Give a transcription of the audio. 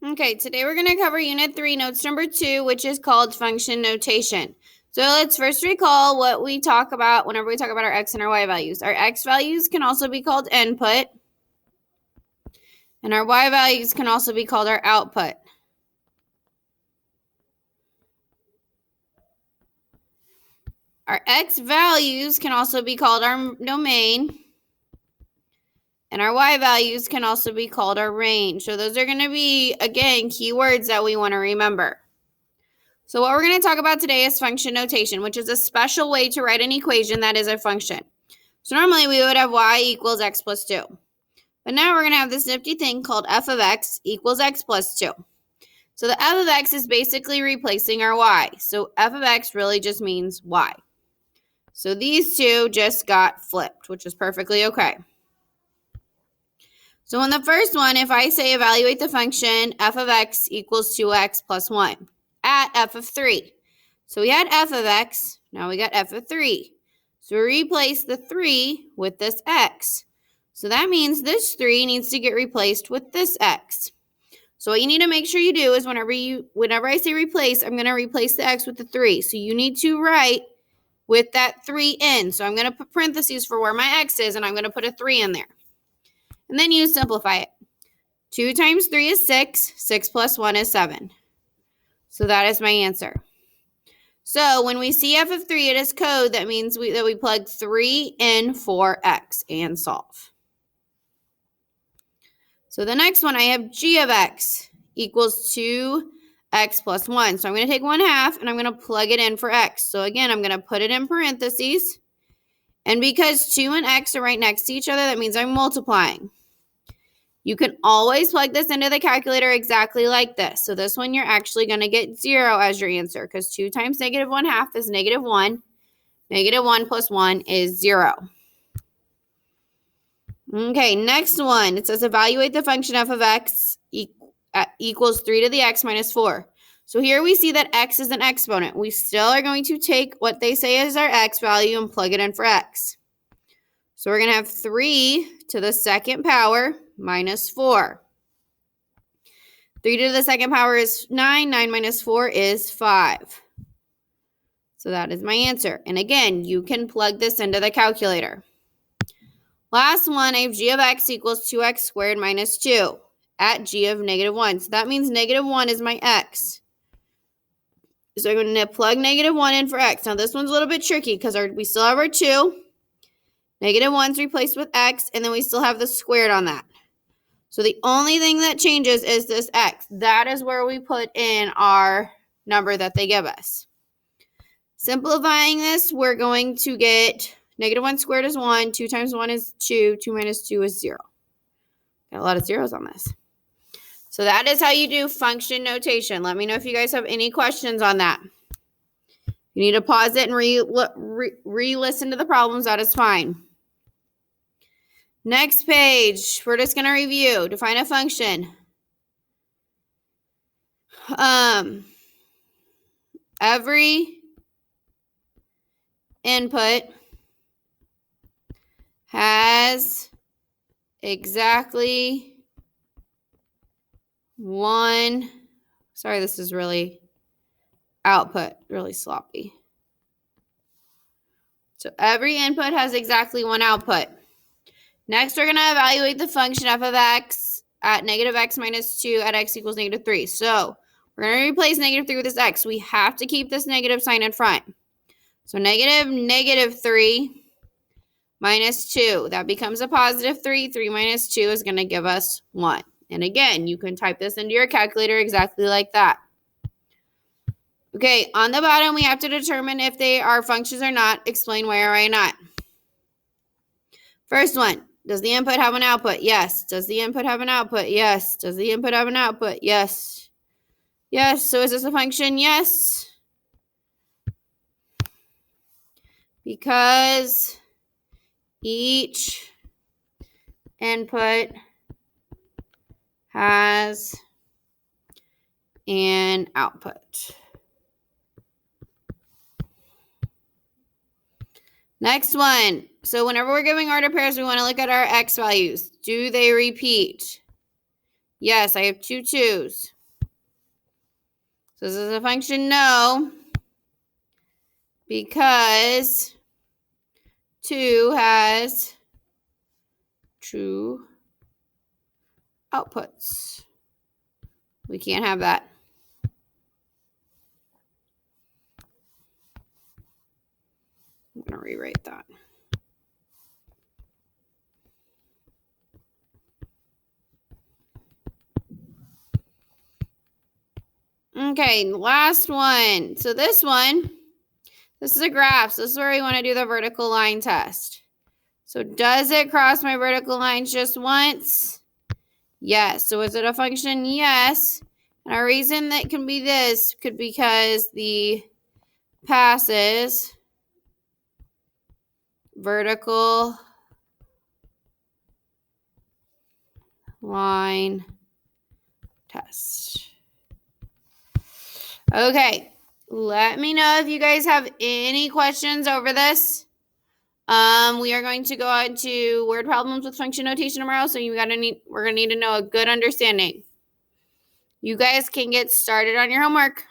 Okay, today we're going to cover Unit 3, Notes number 2, which is called Function Notation. So let's first recall what we talk about whenever we talk about our x and our y values. Our x values can also be called input, and our y values can also be called our output. Our x values can also be called our domain, and our y values can also be called our range. So those are going to be, again, keywords that we want to remember. So what we're going to talk about today is function notation, which is a special way to write an equation that is a function. So normally we would have y equals x plus 2. But now we're going to have this nifty thing called f of x equals x plus 2. So the f of x is basically replacing our y. So f of x really just means y. So these two just got flipped, which is perfectly okay. So in the first one, if I say evaluate the function f of x equals 2x plus 1 at f of 3. So we had f of x, now we got f of 3. So we replace the 3 with this x. So that means this 3 needs to get replaced with this x. So what you need to make sure you do is whenever I say replace, I'm going to replace the x with the 3. So you need to write with that 3 in. So I'm going to put parentheses for where my x is, and I'm going to put a 3 in there. And then you simplify it. 2 times 3 is 6. 6 plus 1 is 7. So that is my answer. So when we see f of 3, it is code. That means that we plug 3 in for x and solve. So the next one, I have g of x equals 2x plus 1. So I'm going to take 1/2 and I'm going to plug it in for x. So again, I'm going to put it in parentheses. And because 2 and x are right next to each other, that means I'm multiplying. You can always plug this into the calculator exactly like this. So this one, you're actually going to get 0 as your answer because 2 times negative 1/2 is negative 1. Negative 1 plus 1 is 0. Okay, next one. It says evaluate the function f of x equals 3 to the x minus 4. So here we see that x is an exponent. We still are going to take what they say is our x value and plug it in for x. So we're going to have 3 to the second power minus 4. 3 to the second power is 9. 9 minus 4 is 5. So that is my answer. And again, you can plug this into the calculator. Last one, I have g of x equals 2x squared minus 2 at g of negative 1. So that means negative 1 is my x. So I'm going to plug negative 1 in for x. Now this one's a little bit tricky because we still have our 2. Negative 1's replaced with x, and then we still have the squared on that. So the only thing that changes is this x. That is where we put in our number that they give us. Simplifying this, we're going to get negative 1 squared is 1. 2 times 1 is 2. 2 minus 2 is 0. Got a lot of zeros on this. So that is how you do function notation. Let me know if you guys have any questions on that. If you need to pause it and re-listen to the problems, that is fine. Next page, we're just going to review. Define a function. Every input has exactly one, sorry, this is really output, really sloppy. So every input has exactly one output. Next, we're going to evaluate the function f of x at negative x minus 2 at x equals negative 3. So we're going to replace negative 3 with this x. We have to keep this negative sign in front. So negative 3 minus 2. That becomes a positive 3. 3 minus 2 is going to give us 1. And again, you can type this into your calculator exactly like that. Okay, on the bottom, we have to determine if they are functions or not. Explain why or why not. First one, does the input have an output? Yes. Does the input have an output? Yes. Does the input have an output? Yes. Yes. So is this a function? Yes. Because each input has an output. Next one. So whenever we're giving ordered pairs, we want to look at our x values. Do they repeat? Yes, I have two 2's. So this is a function no, because 2 has true outputs. We can't have that. I'm going to rewrite that. Okay, last one. So this one, this is a graph. So this is where we want to do the vertical line test. So does it cross my vertical lines just once? Yes. So is it a function? Yes. And our reason that can be this could be because the passes vertical line test. Okay, let me know if you guys have any questions over this. We are going to go on to word problems with function notation tomorrow, so we're gonna need to know a good understanding. You guys can get started on your homework.